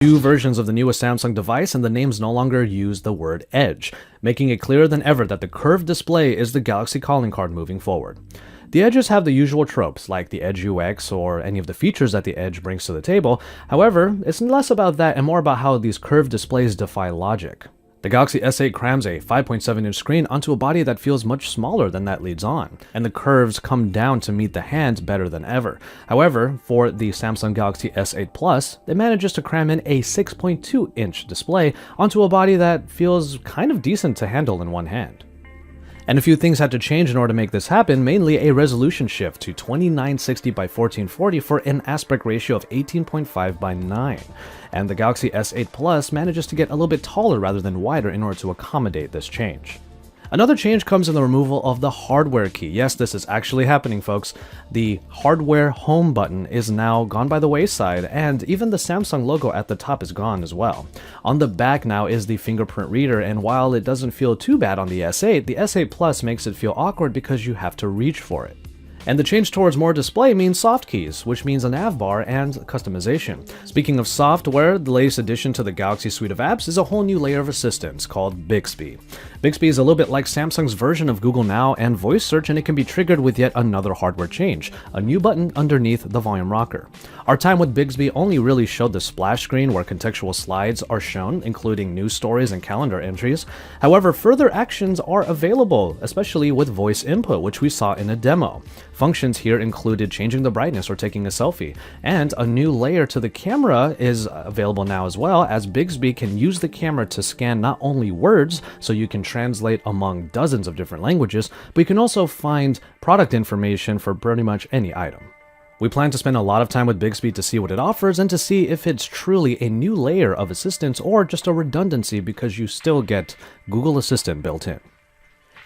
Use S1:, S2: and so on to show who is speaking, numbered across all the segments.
S1: New versions of the newest Samsung device, and the names no longer use the word Edge, making it clearer than ever that the curved display is the Galaxy calling card moving forward. The Edges have the usual tropes, like the Edge UX or any of the features that the Edge brings to the table. However, it's less about that and more about how these curved displays defy logic. The Galaxy S8 crams a 5.7-inch screen onto a body that feels much smaller than that leads on, and the curves come down to meet the hand better than ever. However, for the Samsung Galaxy S8 Plus, it manages to cram in a 6.2-inch display onto a body that feels kind of decent to handle in one hand. And a few things had to change in order to make this happen, mainly a resolution shift to 2960 by 1440 for an aspect ratio of 18.5 by 9. And the Galaxy S8 Plus manages to get a little bit taller rather than wider in order to accommodate this change. Another change comes in the removal of the hardware key. Yes, this is actually happening, folks. The hardware home button is now gone by the wayside, and even the Samsung logo at the top is gone as well. On the back now is the fingerprint reader, and while it doesn't feel too bad on the S8 Plus makes it feel awkward because you have to reach for it. And the change towards more display means soft keys, which means a nav bar and customization. Speaking of software, the latest addition to the Galaxy suite of apps is a whole new layer of assistance called Bixby. Bixby is a little bit like Samsung's version of Google Now and voice search, and it can be triggered with yet another hardware change, a new button underneath the volume rocker. Our time with Bixby only really showed the splash screen where contextual slides are shown, including news stories and calendar entries. However, further actions are available, especially with voice input, which we saw in a demo. Functions here included changing the brightness or taking a selfie, and a new layer to the camera is available now as well, as Bixby can use the camera to scan not only words, so you can translate among dozens of different languages, but you can also find product information for pretty much any item. We plan to spend a lot of time with Bixby to see what it offers and to see if it's truly a new layer of assistance or just a redundancy because you still get Google Assistant built in.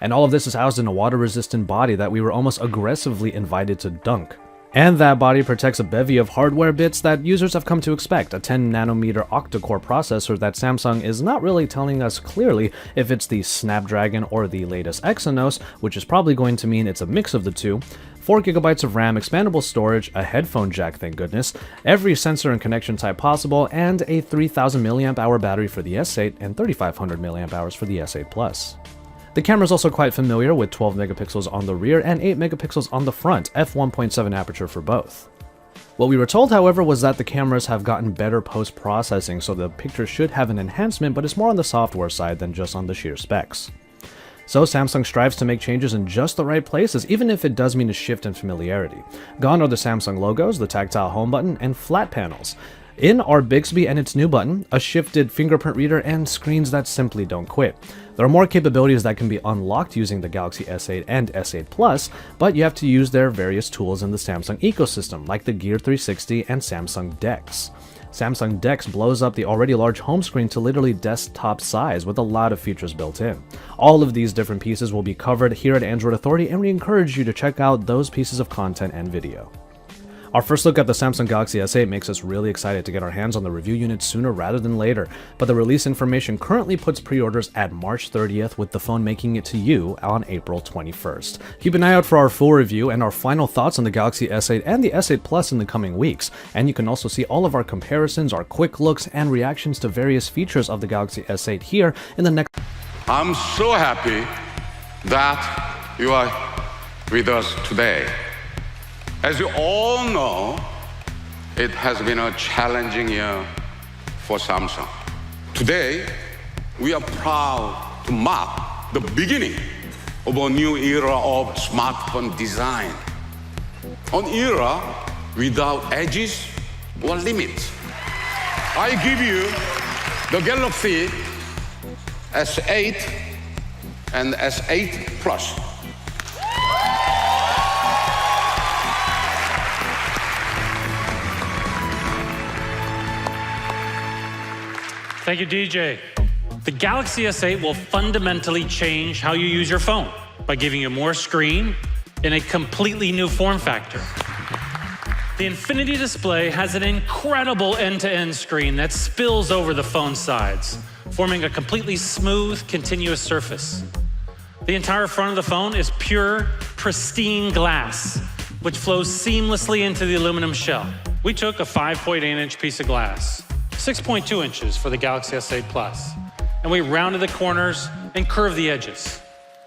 S1: And all of this is housed in a water-resistant body that we were almost aggressively invited to dunk. And that body protects a bevy of hardware bits that users have come to expect, a 10nm octa-core processor that Samsung is not really telling us clearly if it's the Snapdragon or the latest Exynos, which is probably going to mean it's a mix of the two, 4GB of RAM, expandable storage, a headphone jack, thank goodness, every sensor and connection type possible, and a 3000 mAh battery for the S8 and 3500 mAh for the S8 Plus. The camera is also quite familiar with 12 megapixels on the rear and 8 megapixels on the front, f1.7 aperture for both. What we were told, however, was that the cameras have gotten better post-processing, so the picture should have an enhancement, but it's more on the software side than just on the sheer specs. So Samsung strives to make changes in just the right places, even if it does mean a shift in familiarity. Gone are the Samsung logos, the tactile home button, and flat panels. In are Bixby and its new button, a shifted fingerprint reader, and screens that simply don't quit. There are more capabilities that can be unlocked using the Galaxy S8 and S8 Plus, but you have to use their various tools in the Samsung ecosystem, like the Gear 360 and Samsung DeX. Samsung DeX blows up the already large home screen to literally desktop size with a lot of features built in. All of these different pieces will be covered here at Android Authority, and we encourage you to check out those pieces of content and video. Our first look at the Samsung Galaxy S8 makes us really excited to get our hands on the review unit sooner rather than later, but the release information currently puts pre-orders at March 30th, with the phone making it to you on April 21st. Keep an eye out for our full review and our final thoughts on the Galaxy S8 and the S8 Plus in the coming weeks, and you can also see all of our comparisons, our quick looks, and reactions to various features of the Galaxy S8 here in the next.
S2: I'm so happy that you are with us today. As you all know, it has been a challenging year for Samsung. Today, we are proud to mark the beginning of a new era of smartphone design. An era without edges or limits. I give you the Galaxy S8 and S8 Plus.
S3: Thank you, DJ. The Galaxy S8 will fundamentally change how you use your phone by giving you more screen in a completely new form factor. The Infinity display has an incredible end-to-end screen that spills over the phone sides, forming a completely smooth, continuous surface. The entire front of the phone is pure, pristine glass, which flows seamlessly into the aluminum shell. We took a 5.8-inch piece of glass, 6.2 inches for the Galaxy S8 Plus. And we rounded the corners and curved the edges.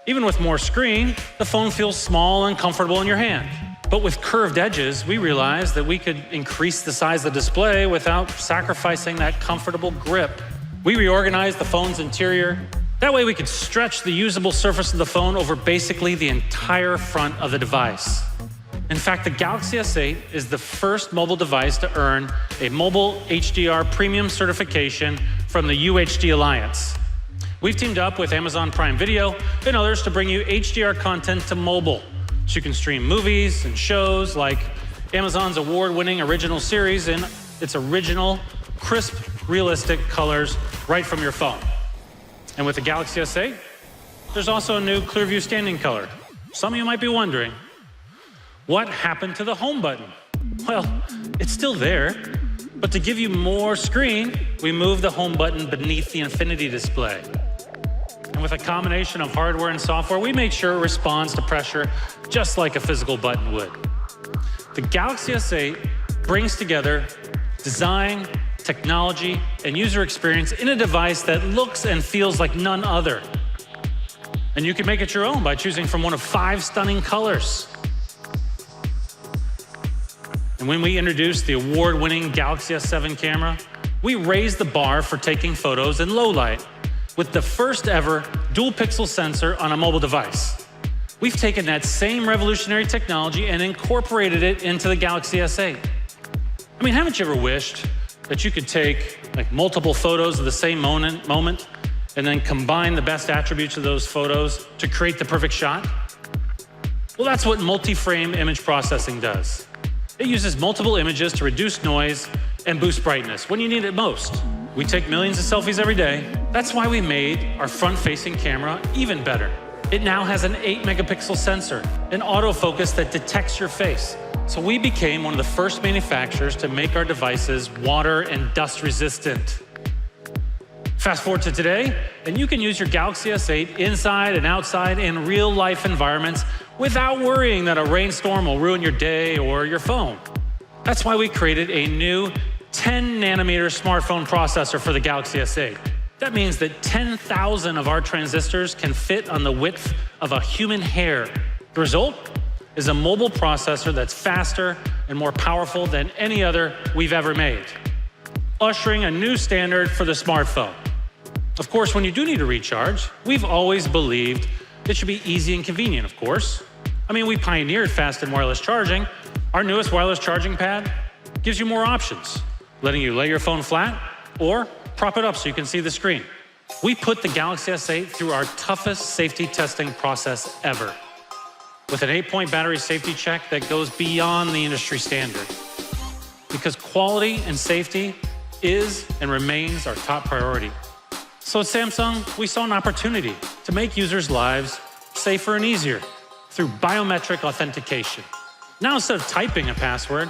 S3: Even with more screen, the phone feels small and comfortable in your hand. But with curved edges, we realized that we could increase the size of the display without sacrificing that comfortable grip. We reorganized the phone's interior. That way we could stretch the usable surface of the phone over basically the entire front of the device. In fact, the Galaxy S8 is the first mobile device to earn a mobile HDR premium certification from the UHD Alliance. We've teamed up with Amazon Prime Video and others to bring you HDR content to mobile, so you can stream movies and shows like Amazon's award-winning original series in its original, crisp, realistic colors right from your phone. And with the Galaxy S8, there's also a new Clearview standing color. Some of you might be wondering, what happened to the home button? Well, it's still there, but to give you more screen, we moved the home button beneath the Infinity display. And with a combination of hardware and software, we made sure it responds to pressure just like a physical button would. The Galaxy S8 brings together design, technology, and user experience in a device that looks and feels like none other. And you can make it your own by choosing from one of 5 stunning colors. And when we introduced the award-winning Galaxy S7 camera, we raised the bar for taking photos in low light with the first ever dual-pixel sensor on a mobile device. We've taken that same revolutionary technology and incorporated it into the Galaxy S8. I mean, haven't you ever wished that you could take multiple photos of the same moment and then combine the best attributes of those photos to create the perfect shot? Well, that's what multi-frame image processing does. It uses multiple images to reduce noise and boost brightness when you need it most. We take millions of selfies every day. That's why we made our front-facing camera even better. It now has an 8-megapixel sensor, an autofocus that detects your face. So we became one of the first manufacturers to make our devices water and dust resistant. Fast forward to today, and you can use your Galaxy S8 inside and outside in real-life environments without worrying that a rainstorm will ruin your day or your phone. That's why we created a new 10-nanometer smartphone processor for the Galaxy S8. That means that 10,000 of our transistors can fit on the width of a human hair. The result is a mobile processor that's faster and more powerful than any other we've ever made, ushering a new standard for the smartphone. Of course, when you do need to recharge, we've always believed it should be easy and convenient, of course. I mean, we pioneered fast and wireless charging. Our newest wireless charging pad gives you more options, letting you lay your phone flat or prop it up so you can see the screen. We put the Galaxy S8 through our toughest safety testing process ever, with an 8-point battery safety check that goes beyond the industry standard. Because quality and safety is and remains our top priority. So at Samsung, we saw an opportunity to make users' lives safer and easier through biometric authentication. Now, instead of typing a password,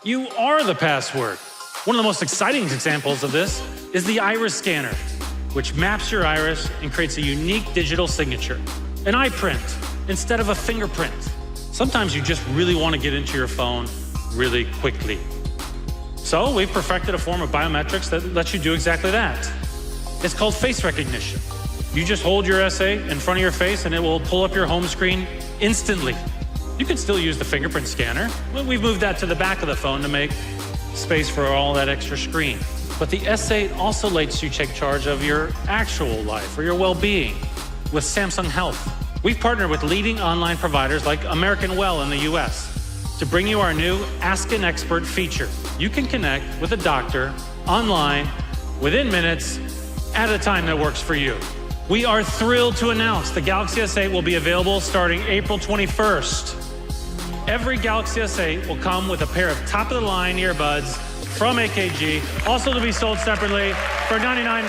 S3: you are the password. One of the most exciting examples of this is the iris scanner, which maps your iris and creates a unique digital signature, an iPrint instead of a fingerprint. Sometimes you just really want to get into your phone really quickly. So we've perfected a form of biometrics that lets you do exactly that. It's called face recognition. You just hold your S8 in front of your face and it will pull up your home screen instantly. You can still use the fingerprint scanner. We've moved that to the back of the phone to make space for all that extra screen. But the S8 also lets you take charge of your actual life or your well-being with Samsung Health. We've partnered with leading online providers like American Well in the US to bring you our new Ask an Expert feature. You can connect with a doctor online within minutes at a time that works for you. We are thrilled to announce the Galaxy S8 will be available starting April 21st. Every Galaxy S8 will come with a pair of top-of-the-line earbuds from AKG, also to be sold separately for $99.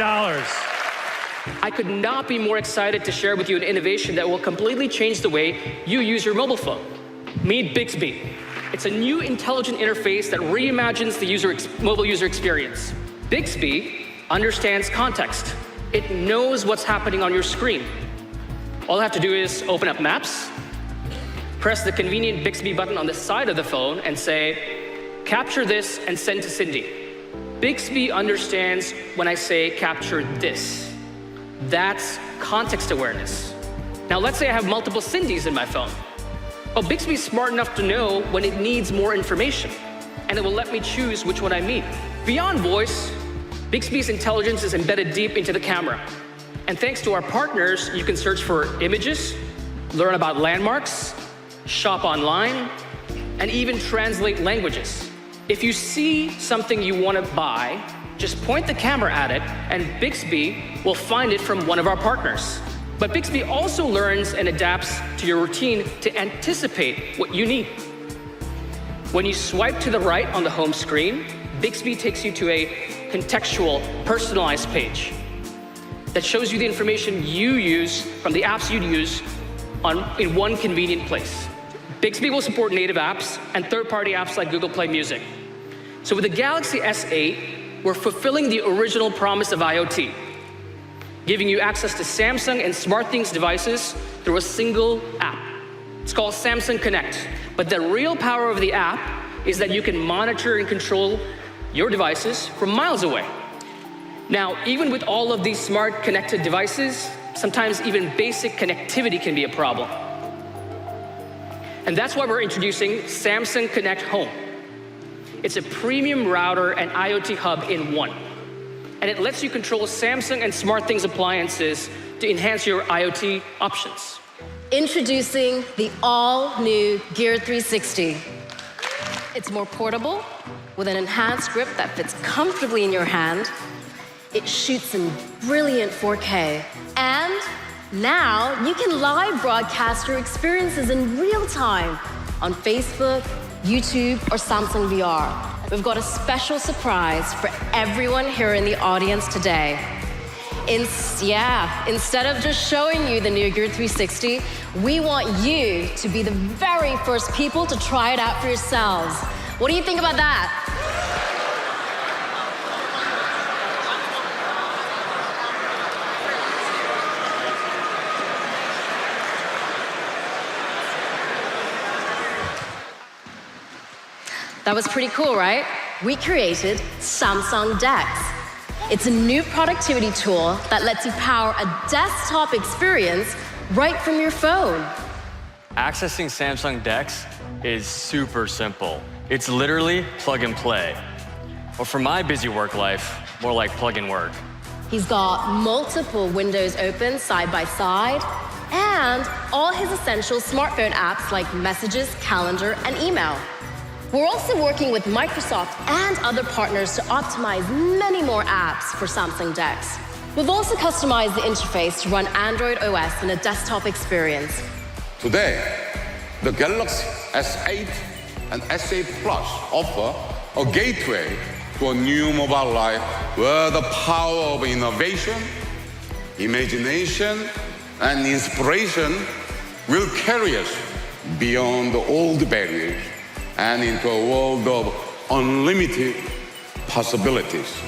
S4: I could not be more excited to share with you an innovation that will completely change the way you use your mobile phone. Meet Bixby. It's a new intelligent interface that reimagines the mobile user experience. Bixby understands context. It knows what's happening on your screen. All I have to do is open up Maps, press the convenient Bixby button on the side of the phone and say, capture this and send to Cindy. Bixby understands when I say capture this. That's context awareness. Now let's say I have multiple Cindys in my phone. Well, Bixby's smart enough to know when it needs more information, and it will let me choose which one I mean. Beyond voice, Bixby's intelligence is embedded deep into the camera. And thanks to our partners, you can search for images, learn about landmarks, shop online, and even translate languages. If you see something you want to buy, just point the camera at it, and Bixby will find it from one of our partners. But Bixby also learns and adapts to your routine to anticipate what you need. When you swipe to the right on the home screen, Bixby takes you to a contextual, personalized page that shows you the information you use from the apps you'd use in one convenient place. Bixby will support native apps and third-party apps like Google Play Music. So with the Galaxy S8, we're fulfilling the original promise of IoT, giving you access to Samsung and SmartThings devices through a single app. It's called Samsung Connect. But the real power of the app is that you can monitor and control your devices from miles away. Now, even with all of these smart connected devices, sometimes even basic connectivity can be a problem. And that's why we're introducing Samsung Connect Home. It's a premium router and IoT hub in one. And it lets you control Samsung and SmartThings appliances to enhance your IoT options.
S5: Introducing the all-new Gear 360. It's more portable, with an enhanced grip that fits comfortably in your hand. It shoots in brilliant 4K. And now you can live broadcast your experiences in real time on Facebook, YouTube, or Samsung VR. We've got a special surprise for everyone here in the audience today. Instead of just showing you the new Gear 360, we want you to be the very first people to try it out for yourselves. What do you think about that? That was pretty cool, right? We created Samsung Dex. It's a new productivity tool that lets you power a desktop experience right from your phone.
S6: Accessing Samsung Dex is super simple. It's literally plug and play. Or for my busy work life, more like plug and work.
S5: He's got multiple windows open side by side, and all his essential smartphone apps like Messages, Calendar, and Email. We're also working with Microsoft and other partners to optimize many more apps for Samsung Dex. We've also customized the interface to run Android OS in a desktop experience.
S2: Today, the Galaxy S8 and S8 Plus offer a gateway to a new mobile life where the power of innovation, imagination, and inspiration will carry us beyond the old barriers and into a world of unlimited possibilities.